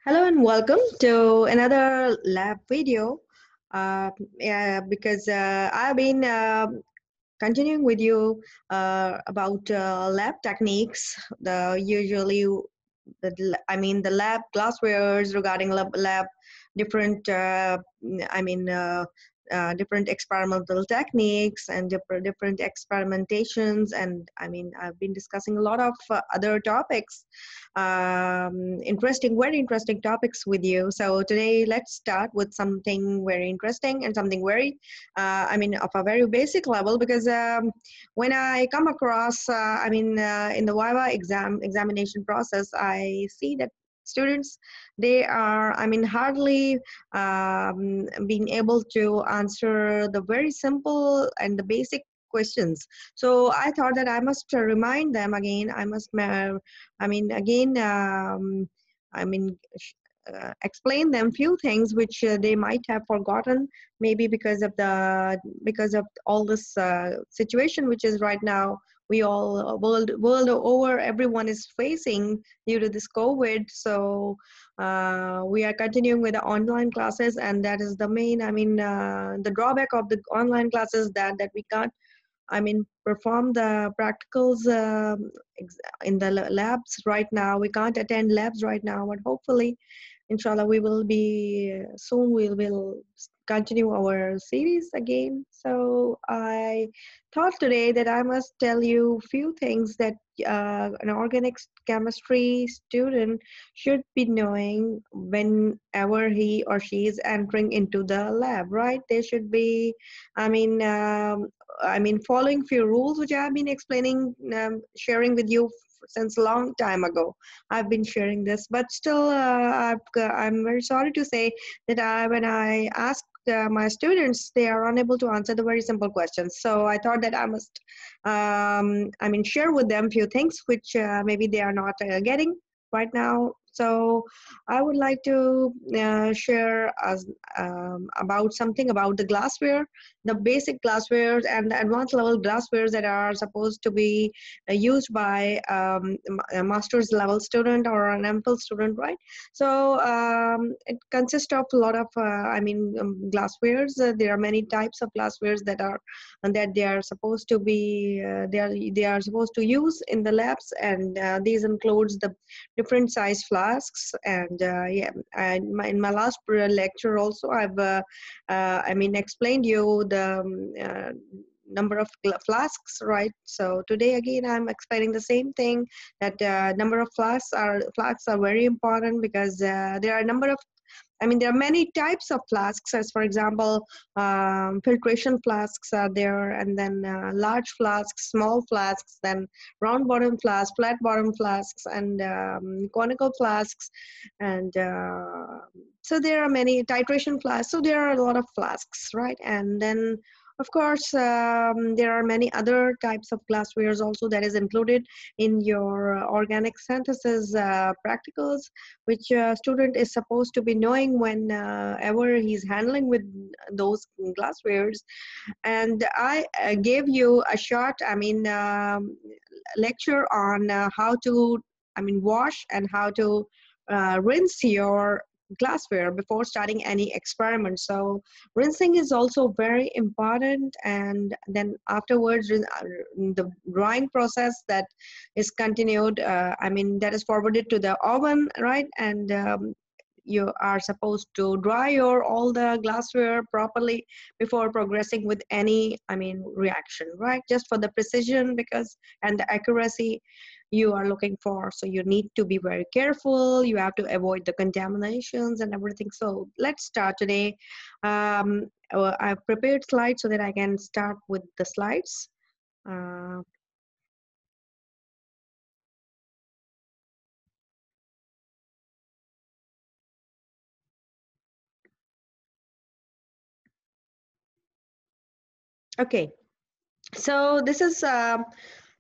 Hello and welcome to another lab video. Because I've been continuing with you about lab techniques. The usually the lab glasswares regarding lab different different experimental techniques and different experimentations, and I've been discussing a lot of other topics, very interesting topics with you. So today let's start with something very interesting and something very of a very basic level, because when I come across, in the Viva examination process, I see that students, they are, hardly being able to answer the very simple and the basic questions. So I thought that I must remind them again. I must, I mean, again, I mean, explain them few things which they might have forgotten, maybe because of all this situation which is right now, we all world over, everyone is facing due to this COVID. So we are continuing with the online classes, and that is the main, the drawback of the online classes, that we can't, perform the practicals in the labs right now. We can't attend labs right now, but hopefully, inshallah, we will be soon. We will continue our series again. So I thought today that I must tell you few things that an organic chemistry student should be knowing whenever he or she is entering into the lab. Right? They should be, I mean. Following few rules which I have been explaining, sharing with you since a long time ago. I've been sharing this, but still, I'm very sorry to say that when I ask my students, they are unable to answer the very simple questions. So I thought that I must, share with them few things which maybe they are not getting right now. So I would like to share about something about the glassware, the basic glasswares and the advanced level glasswares that are supposed to be used by a master's level student or an MPhil student, right? So it consists of a lot of, glasswares. There are many types of glasswares that they are supposed to be, they are supposed to use in the labs, and these includes the different size flasks. And in my last lecture also, I've explained you the number of flasks, right? So today again I'm explaining the same thing, that number of flasks are very important, because there are a number of, there are many types of flasks, as for example, filtration flasks are there, and then large flasks, small flasks, then round bottom flasks, flat bottom flasks, and conical flasks, and so there are many titration flasks. So there are a lot of flasks, right? And then of course, there are many other types of glasswares also that is included in your organic synthesis practicals, which a student is supposed to be knowing whenever he's handling with those glasswares. And I gave you a short, lecture on how to, wash and how to rinse your glassware before starting any experiment. So rinsing is also very important, and then afterwards the drying process that is continued, that is forwarded to the oven, right? And you are supposed to dry your all the glassware properly before progressing with any reaction, right? Just for the precision, because and the accuracy you are looking for. So you need to be very careful. You have to avoid the contaminations and everything. So let's start today. I've prepared slides so that I can start with the slides. Okay, so this is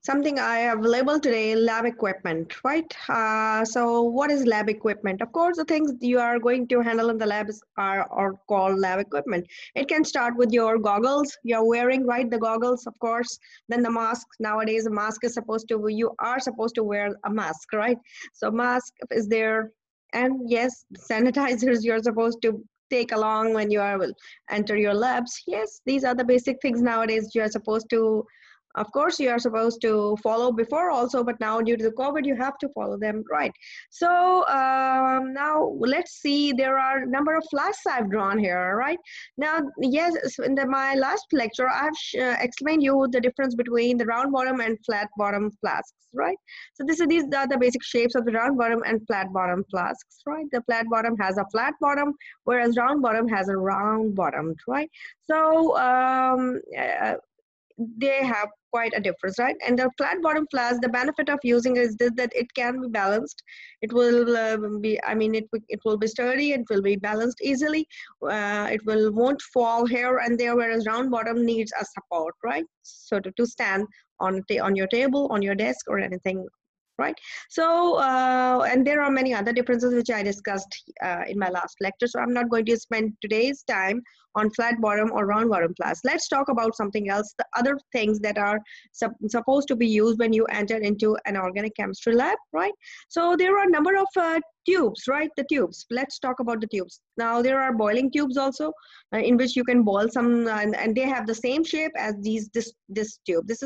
something I have labeled today, lab equipment, right? So what is lab equipment? Of course, the things you are going to handle in the labs are called lab equipment. It can start with your goggles you're wearing, right? The goggles, of course. Then the mask. Nowadays, a mask is supposed to, you are supposed to wear a mask, right? So mask is there. And yes, sanitizers you're supposed to take along when you are will enter your labs. Yes, these are the basic things nowadays you are supposed to, of course you are supposed to follow before also, but now due to the COVID you have to follow them, right? So now let's see, there are a number of flasks I've drawn here, right? Now yes, in my last lecture I've explained you the difference between the round bottom and flat bottom flasks, right? So these are the basic shapes of the round bottom and flat bottom flasks, right? The flat bottom has a flat bottom, whereas round bottom has a round bottom, right? So they have quite a difference, right? And the flat bottom flask, the benefit of using is this, that it can be balanced. It will be, I mean, it will be sturdy, it will be balanced easily. It won't fall here and there, whereas round bottom needs a support, right? So to stand on your table, on your desk, or anything, right? So and there are many other differences which I discussed in my last lecture, so I'm not going to spend today's time on flat bottom or round bottom flask. Let's talk about something else, the other things that are supposed to be used when you enter into an organic chemistry lab, right? So there are a number of tubes, right? The tubes, let's talk about the tubes. Now there are boiling tubes also, in which you can boil some, and they have the same shape as this tube. This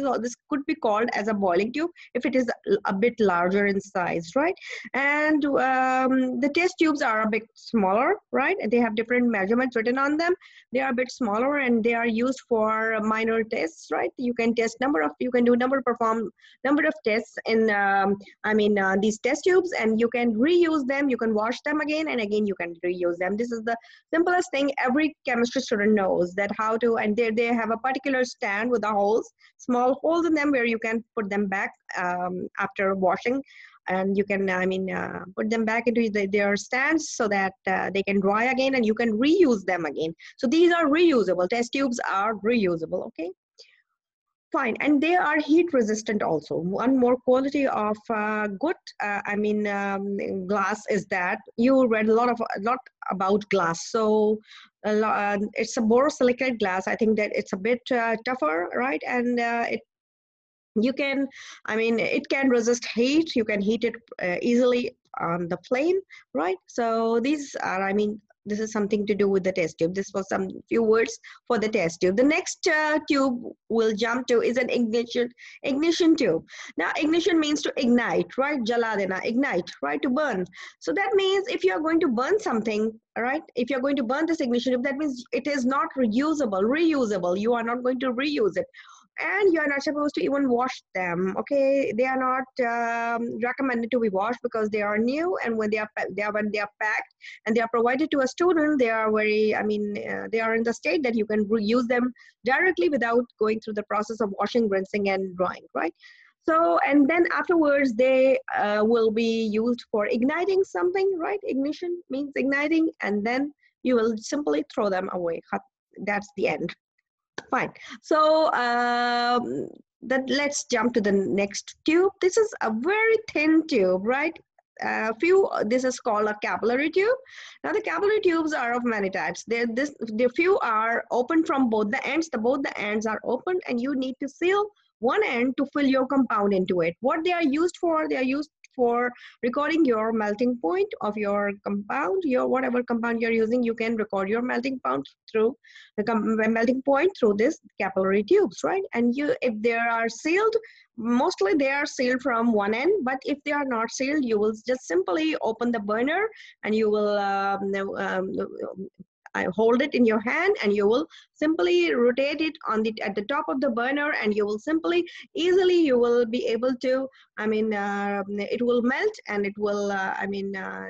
could be called as a boiling tube if it is a bit larger in size, right? And the test tubes are a bit smaller, right? And they have different measurements written on them. They are a bit smaller and they are used for minor tests, right? You can perform number of tests in these test tubes, and you can reuse them, you can wash them again and again, you can reuse them. This is the simplest thing every chemistry student knows, that how to, and they have a particular stand with the holes, small holes in them, where you can put them back after washing, and you can put them back into their stands so that they can dry again and you can reuse them again. So these are reusable, test tubes are reusable, okay? Fine, and they are heat resistant also. One more quality of good, glass is that you read a lot about glass. So it's a borosilicate glass. I think that it's a bit tougher, right? And it can resist heat. You can heat it easily on the flame, right? So these are, this is something to do with the test tube. This was some few words for the test tube. The next tube we'll jump to is an ignition tube. Now ignition means to ignite, right? Jala dena, ignite, right? To burn. So that means if you are going to burn something, right? If you're going to burn this ignition tube, that means it is not reusable. You are not going to reuse it. And you are not supposed to even wash them, okay? They are not recommended to be washed because they are new, and when they are packed and they are provided to a student, they are very, they are in the state that you can reuse them directly without going through the process of washing, rinsing, and drying, right? So, and then afterwards, they will be used for igniting something, right? Ignition means igniting, and then you will simply throw them away. That's the end. Fine. So let's jump to the next tube. This is a very thin tube, right? This is called a capillary tube. Now the capillary tubes are of many types. The few are open from both the ends. Both the ends are open, and you need to seal one end to fill your compound into it. What they are used for? They are used for recording your melting point of your compound. Whatever compound you're using, you can record your melting point through this capillary tubes, right? And if they are sealed, mostly they are sealed from one end, but if they are not sealed, you will just simply open the burner and you will hold it in your hand, and you will simply rotate it at the top of the burner, and you will you will be able to, it will melt, and it will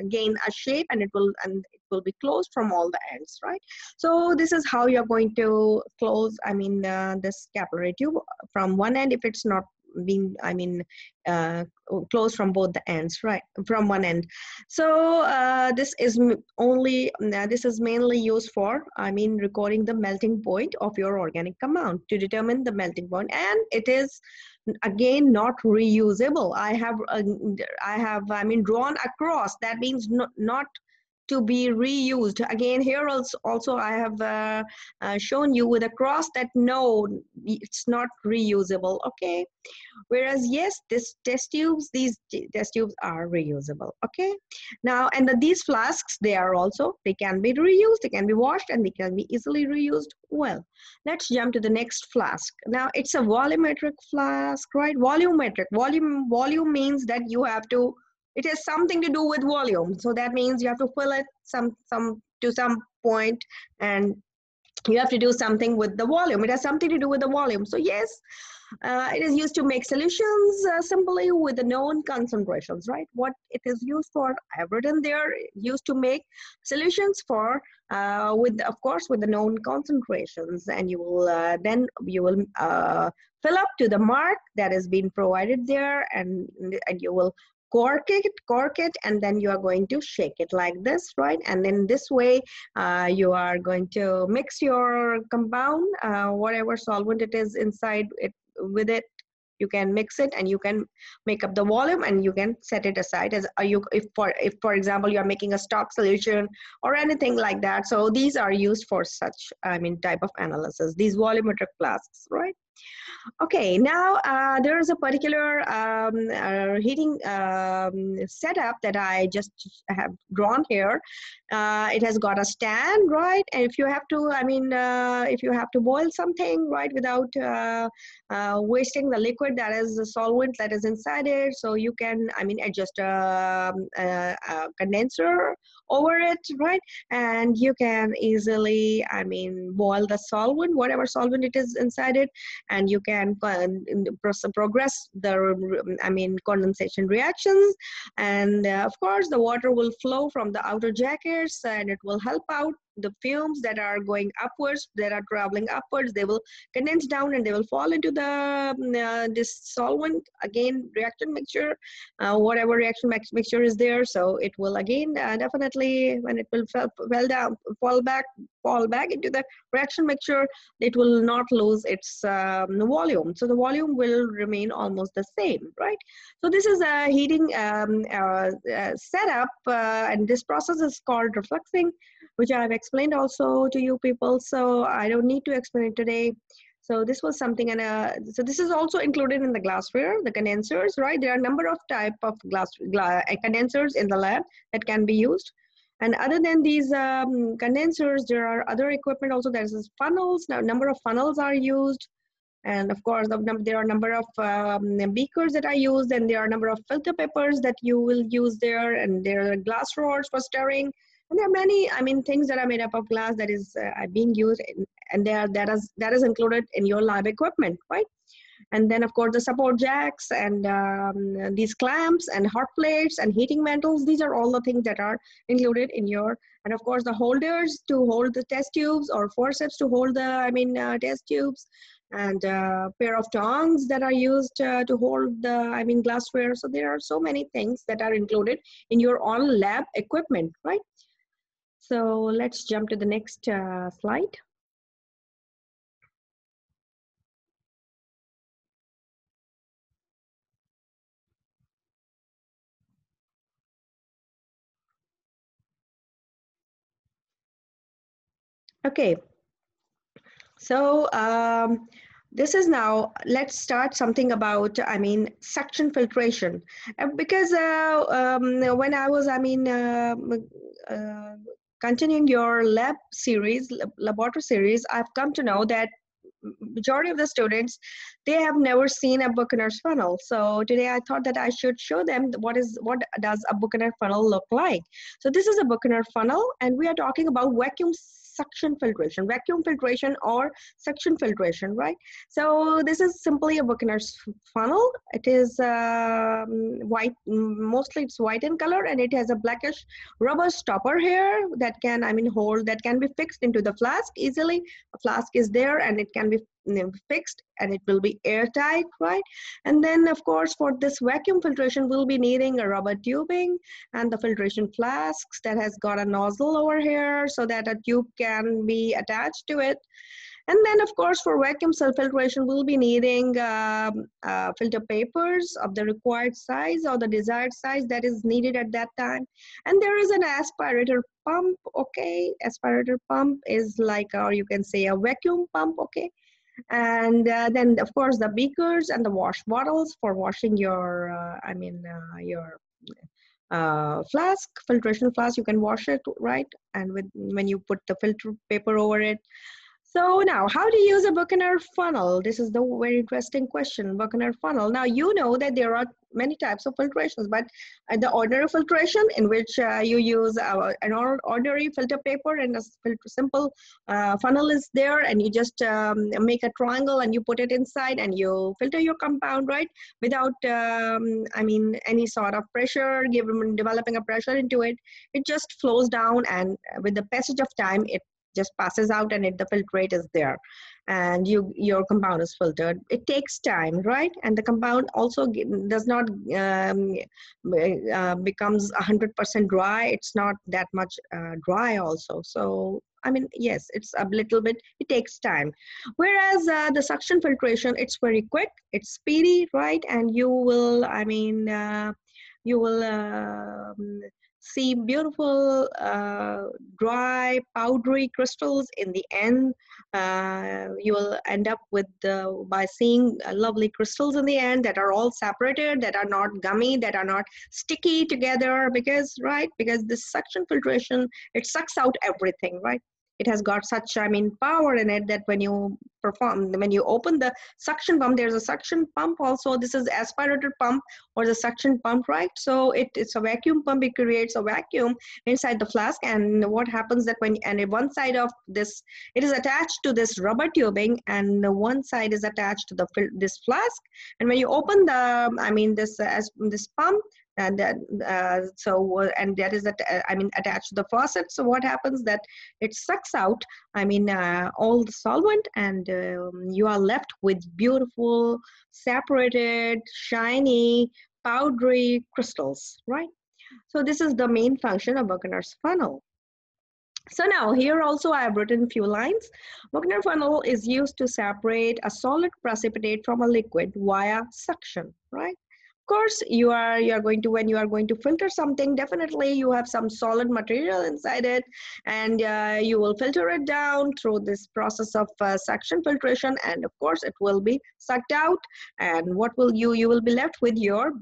gain a shape, and it will be closed from all the ends, right? So this is how you're going to close this capillary tube from one end if it's not being closed from both the ends, right? From one end. So this is mainly used for recording the melting point of your organic compound, to determine the melting point, and it is again not reusable. I have drawn across, that means not to be reused. Again, here also I have shown you with a cross that no, it's not reusable. Okay, whereas yes, these test tubes are reusable. Okay, now and these flasks, they can be reused, they can be washed, and they can be easily reused. Well, let's jump to the next flask. Now it's a volumetric flask, right? Volume means that you have to, it has something to do with volume, so that means you have to fill it to some point, and you have to do something with the volume. It has something to do with the volume. So yes, it is used to make solutions simply with the known concentrations, right? What it is used for, I have written there, used to make solutions for, of course, with the known concentrations, and you will then you will fill up to the mark that has been provided there, and you will cork it, and then you are going to shake it like this, right? And then this way you are going to mix your compound, whatever solvent it is inside it with it. You can mix it, and you can make up the volume, and you can set it aside as if for example you are making a stock solution or anything like that. So these are used for such type of analysis, these volumetric flasks, right? Okay, now there is a particular heating setup that I just have drawn here. It has got a stand, right? And if you have to, if you have to boil something, right, without wasting the liquid, that is the solvent that is inside it, so you can, adjust a condenser over it, right? And you can easily, boil the solvent, whatever solvent it is inside it, and you can progress the condensation reactions, and of course the water will flow from the outer jackets, and it will help out the fumes that are going upwards, that are traveling upwards. They will condense down, and they will fall into the this solvent, again reaction mixture, whatever reaction mixture is there. So it will again definitely, when it will fall back into the reaction mixture, it will not lose its volume. So the volume will remain almost the same, right? So this is a heating setup, and this process is called refluxing, which I have explained also to you people, so I don't need to explain it today. So this was something, and so this is also included in the glassware, the condensers, right? There are a number of type of condensers in the lab that can be used. And other than these condensers, there are other equipment also. There's funnels. Now, a number of funnels are used. And of course, there are a number of beakers that are used, and there are a number of filter papers that you will use there, and there are glass rods for stirring. And there are many, things that are made up of glass that is being used, and that is included in your lab equipment, right? And then, of course, the support jacks and these clamps and hot plates and heating mantles, these are all the things that are included in your, and of course, the holders to hold the test tubes, or forceps to hold the, test tubes, and a pair of tongs that are used to hold the, glassware. So there are so many things that are included in your own lab equipment, right? So let's jump to the next slide. Okay, so this is now, let's start something about, suction filtration. Because when I was, continuing your laboratory series, I've come to know that majority of the students, they have never seen a Buchner's funnel. So today I thought that I should show them what does a Buchner funnel look like. So this is a Buchner funnel, and we are talking about vacuum filtration or suction filtration, right? So this is simply a Buchner's funnel. It is white, mostly it's white in color, and it has a blackish rubber stopper here that can, that can be fixed into the flask easily. A flask is there, and it can be fixed, and it will be airtight, right? And then, of course, for this vacuum filtration, we'll be needing a rubber tubing and the filtration flasks that has got a nozzle over here so that a tube can be attached to it. And then of course for vacuum cell filtration, we'll be needing filter papers of the required size or the desired size that is needed at that time. And there is an aspirator pump, okay? Aspirator pump is like, or you can say a vacuum pump, okay? And then of course the beakers and the wash bottles for washing your your flask, filtration flask. You can wash it, right? And when you put the filter paper over it. So now, how to use a Buchner funnel? This is the very interesting question, Buchner funnel. Now, you know that there are many types of filtrations, but the ordinary filtration in which you use an ordinary filter paper and a simple funnel is there, and you just make a triangle and you put it inside and you filter your compound, right? Without, any sort of pressure, developing a pressure into it. It just flows down, and with the passage of time, it just passes out and the filtrate is there, and your compound is filtered. It takes time, right? And the compound also does not becomes 100% dry. It's not that much dry also. So I mean, yes, it's a little bit, it takes time. Whereas the suction filtration, it's very quick, it's speedy, right? And you will, see beautiful dry powdery crystals in the end. You will end up with by seeing lovely crystals in the end that are all separated, that are not gummy, that are not sticky together, because this suction filtration, it sucks out everything, right? It has got such, power in it that when you open the suction pump, there's a suction pump also. This is aspirator pump or the suction pump, right? So it's a vacuum pump. It creates a vacuum inside the flask. And what happens that one side of this, it is attached to this rubber tubing, and one side is attached to this flask. And when you open this pump, and that that is attached to the faucet. So what happens that it sucks out all the solvent, and you are left with beautiful separated shiny powdery crystals, right? So this is the main function of Buchner's funnel. So now here also I have written few lines. Buchner funnel is used to separate a solid precipitate from a liquid via suction, right? Of course, when you are going to filter something, definitely you have some solid material inside it, and you will filter it down through this process of suction filtration, and of course it will be sucked out. And what will you will be left with your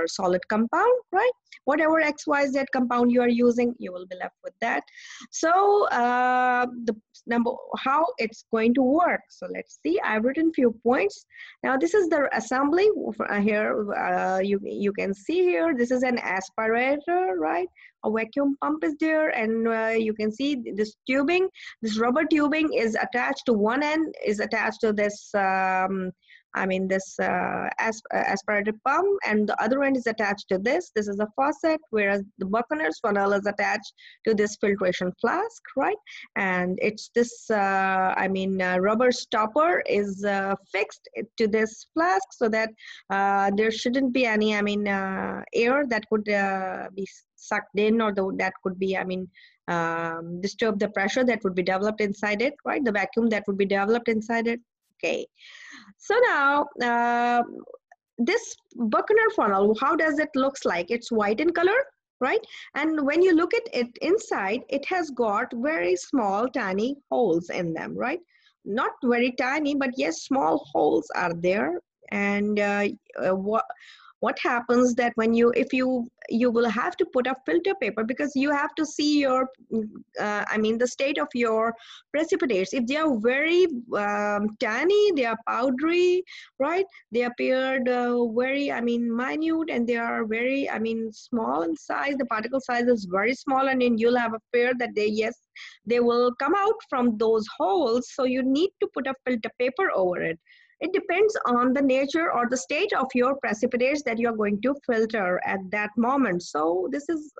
solid compound, right? Whatever XYZ compound you are using, you will be left with that. So how it's going to work. So let's see, I've written few points. Now this is the assembly. Here you can see here, this is an aspirator, right? A vacuum pump is there, and you can see this tubing, this rubber tubing is attached to one end, is attached to this aspirator pump, and the other end is attached to this. This is a faucet, whereas the Buchner's funnel is attached to this filtration flask, right? And it's this rubber stopper is fixed to this flask, so that there shouldn't be any air that could be sucked in, or that could be disturb the pressure that would be developed inside it, right? The vacuum that would be developed inside it. Okay, so now this Buchner funnel, how does it looks like? It's white in color, right? And when you look at it inside, it has got very small tiny holes in them, right? Not very tiny, but yes, small holes are there. And what happens that when you will have to put a filter paper, because you have to see your the state of your precipitates. If they are very tiny, they are powdery, right? They appeared very minute, and they are very small in size. The particle size is very small, and then you'll have a fear that they will come out from those holes. So you need to put a filter paper over it. It depends on the nature or the state of your precipitates that you're going to filter at that moment. So this is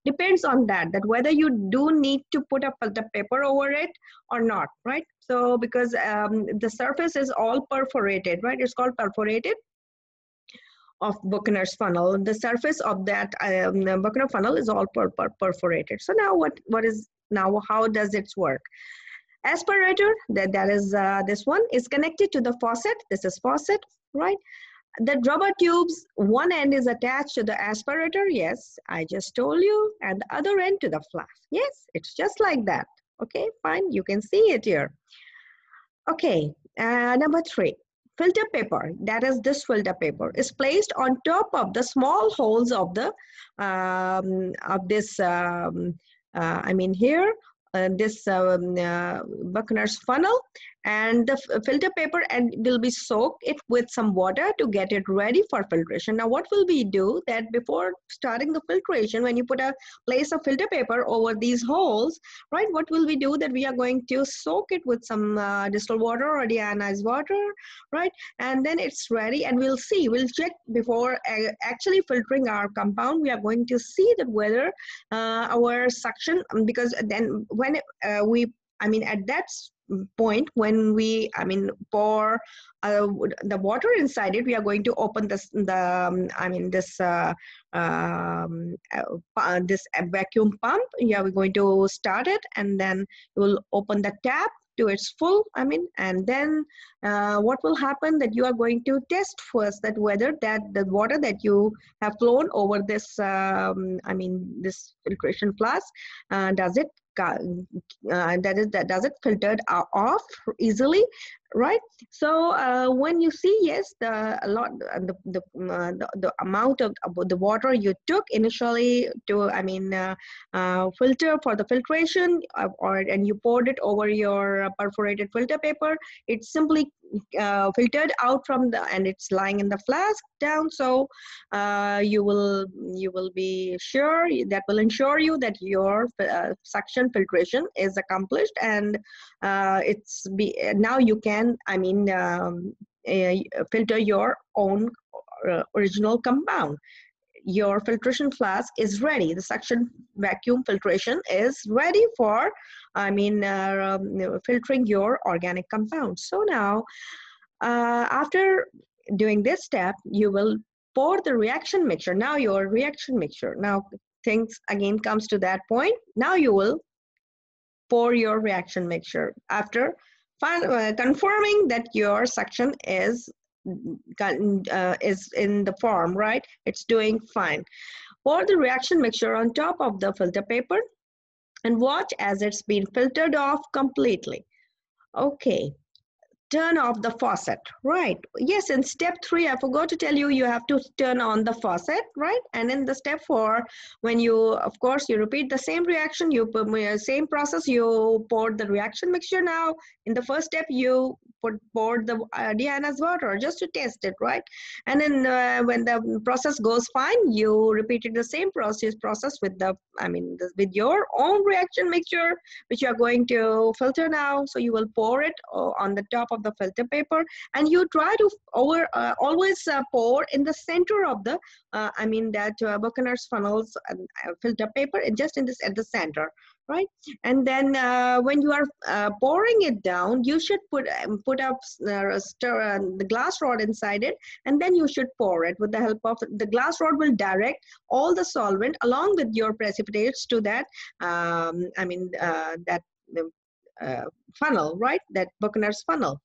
depends on that whether you do need to put a filter paper over it or not, right? So because the surface is all perforated, right? It's called perforated of Buchner's funnel. The surface of that Buchner funnel is all perforated. So now how does it work? Aspirator, that is this one, is connected to the faucet. This is faucet, right? The rubber tubes, one end is attached to the aspirator. Yes, I just told you. And the other end to the flask. Yes, it's just like that. Okay, fine. You can see it here. Okay, number 3. Filter paper, that is this filter paper, is placed on top of the small holes of the this I mean here this Buchner's funnel, and the filter paper and will be soaked it with some water to get it ready for filtration. Now what will we do that before starting the filtration, when you place a filter paper over these holes, right, what will we do that we are going to soak it with some distilled water or deionized water, right, and then it's ready, and we'll check before actually filtering our compound. We are going to see that whether our suction, because then when at that point when we pour the water inside it, we are going to open this this vacuum pump. Yeah, we're going to start it, and then you will open the tap to its full, and then what will happen that you are going to test first that whether that the water that you have flown over this this filtration flask, does it filtered off easily, right? So when you see, yes, the amount of the water you took initially to filter for the filtration, and you poured it over your perforated filter paper, it's simply filtered out from and it's lying in the flask down. So you will be sure, that will ensure you that your suction filtration is accomplished, and now you can filter your own original compound. Your filtration flask is ready. The suction vacuum filtration is ready for filtering your organic compounds. So now after doing this step, you will pour the reaction mixture. Now your reaction mixture, now things again comes to that point. Now you will pour your reaction mixture after confirming that your suction is in the form, right? It's doing fine. Pour the reaction mixture on top of the filter paper and watch as it's been filtered off completely. Okay. Turn off the faucet, right? Yes, in step 3, I forgot to tell you, you have to turn on the faucet, right? And in the step 4, when you, of course, you repeat the same reaction, same process, you pour the reaction mixture. Now, in the first step, you poured the deionized water just to test it, right? And then when the process goes fine, you repeated the same process with with your own reaction mixture, which you are going to filter now. So you will pour it on the top of the filter paper, and you try to always pour in the center of the Buchner's funnels filter paper, and just at the center, right? And then when you are pouring it down, you should put up the glass rod inside it, and then you should pour it with the help of the glass rod. Will direct all the solvent along with your precipitates to that funnel, right? That Buchner's funnel.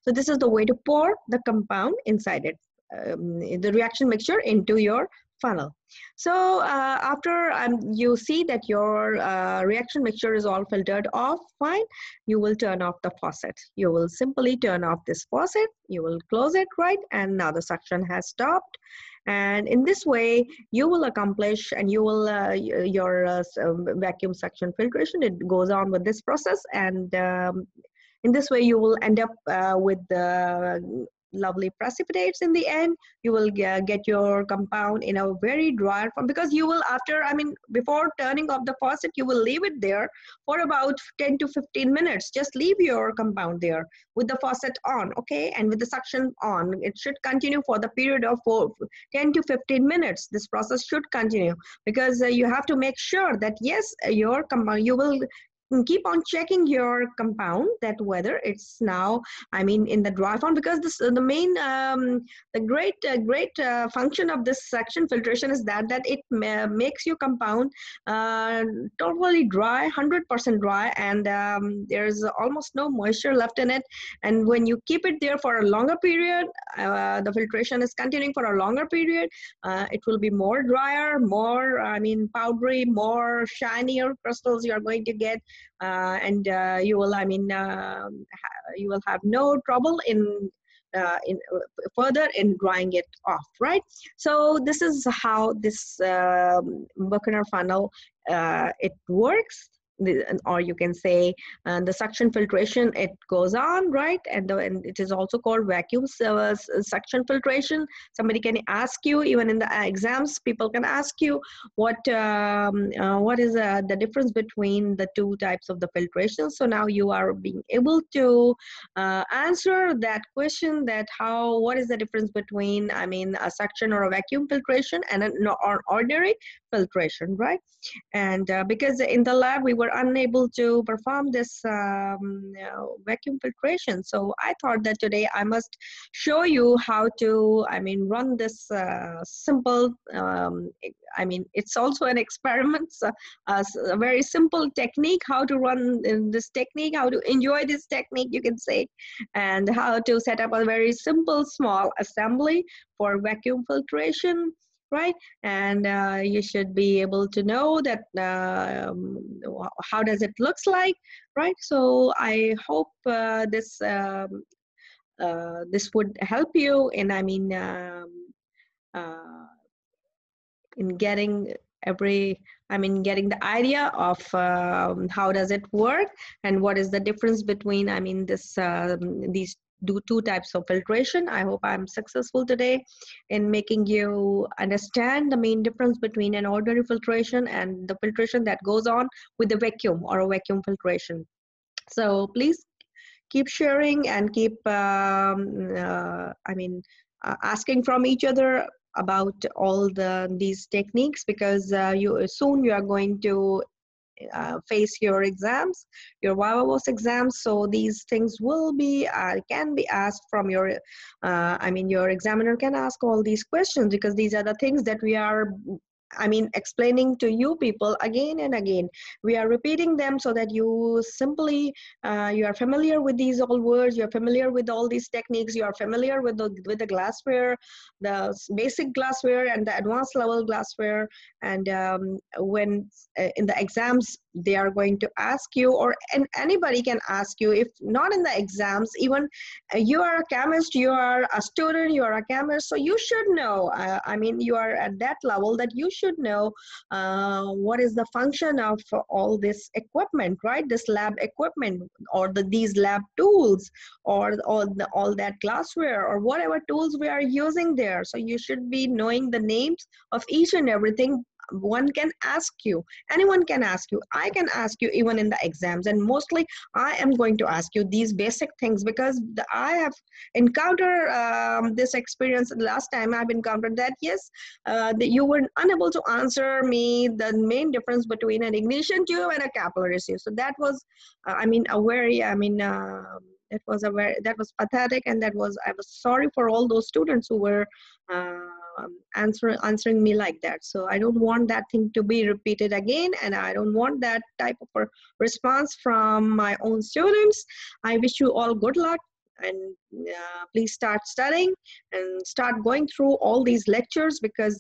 So this is the way to pour the compound inside it, the reaction mixture into your funnel. So after you see that your reaction mixture is all filtered off fine, you will turn off the faucet. You will simply turn off this faucet, you will close it, right? And now the suction has stopped. And in this way, you will accomplish, and you will your vacuum suction filtration, it goes on with this process. And in this way, you will end up with the lovely precipitates in the end. You will get your compound in a very dry form, because you will, before turning off the faucet, you will leave it there for about 10 to 15 minutes. Just leave your compound there with the faucet on, okay, and with the suction on. It should continue for the period of 10 to 15 minutes. This process should continue, because you have to make sure that yes, your compound, you will keep on checking your compound, that whether it's now, I mean, in the dry form, because this the main the great function of this suction filtration is that it makes your compound totally dry, 100% dry, and there's almost no moisture left in it. And when you keep it there for a longer period, the filtration is continuing for a longer period, it will be more drier, more, I mean, powdery, more shinier crystals you are going to get, and you will, I mean, you will have no trouble in further in drying it off, right? So this is how this Buchner funnel it works. Or you can say the suction filtration, it goes on, right? And it is also called vacuum suction filtration. Somebody can ask you, even in the exams, people can ask you what is the difference between the two types of the filtration. So now you are being able to answer that question, that what is the difference between, I mean, a suction or a vacuum filtration and an ordinary filtration, right? And because in the lab we were unable to perform this vacuum filtration, so I thought that today I must show you how to, I mean, run this simple, I mean, it's also an experiment, so, a very simple technique, how to run this technique, how to enjoy this technique, you can say, and how to set up a very simple small assembly for vacuum filtration, right? And you should be able to know that how does it looks like, right? So I hope this would help you in, I mean, uh, in getting getting the idea of how does it work and what is the difference between, I mean, these two types of filtration. I hope I'm successful today in making you understand the main difference between an ordinary filtration and the filtration that goes on with the vacuum or a vacuum filtration. So please keep sharing and keep asking from each other about all these techniques, because soon you are going to face your exams, your Vivos exams. So these things will be can be asked from your your examiner can ask all these questions, because these are the things that we are, I mean, explaining to you people again and again. We are repeating them so that you simply, you are familiar with these all words, you're familiar with all these techniques, you are familiar with the glassware, the basic glassware and the advanced level glassware. And when in the exams, they are going to ask you, and anybody can ask you, if not in the exams, even you are a chemist, you are a student, you are a chemist, so you should know, I mean, you are at that level that you should know what is the function of all this equipment, right? This lab equipment, or these lab tools, or all that glassware, or whatever tools we are using there. So you should be knowing the names of each and everything. One can ask you, anyone can ask you, I can ask you even in the exams, and mostly I am going to ask you these basic things, because I have encountered this experience. Last time I've encountered that, yes, that you were unable to answer me the main difference between an ignition tube and a capillary sieve. So that was a very, that was pathetic, and I was sorry for all those students who were answering me like that. So I don't want that thing to be repeated again, and I don't want that type of a response from my own students. I wish you all good luck, and please start studying and start going through all these lectures, because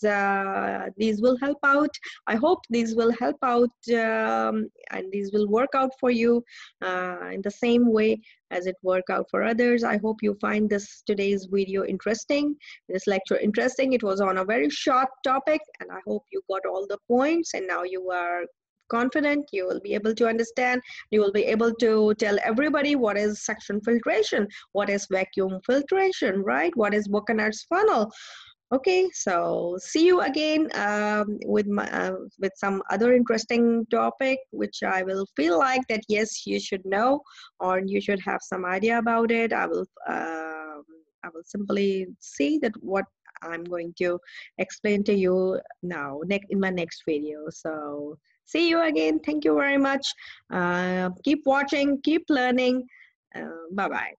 these will help out. I hope these will help out, and these will work out for you in the same way as it worked out for others. I hope you find today's video interesting, this lecture interesting. It was on a very short topic, and I hope you got all the points, and now you are confident, you will be able to understand, you will be able to tell everybody what is suction filtration, what is vacuum filtration, right? What is Buchner's funnel. Okay, so see you again with some other interesting topic, which I will feel like that, yes, you should know, or you should have some idea about it. I will simply see that what I'm going to explain to you now in my next video. So See you again. Thank you very much. Keep watching, keep learning. Bye bye.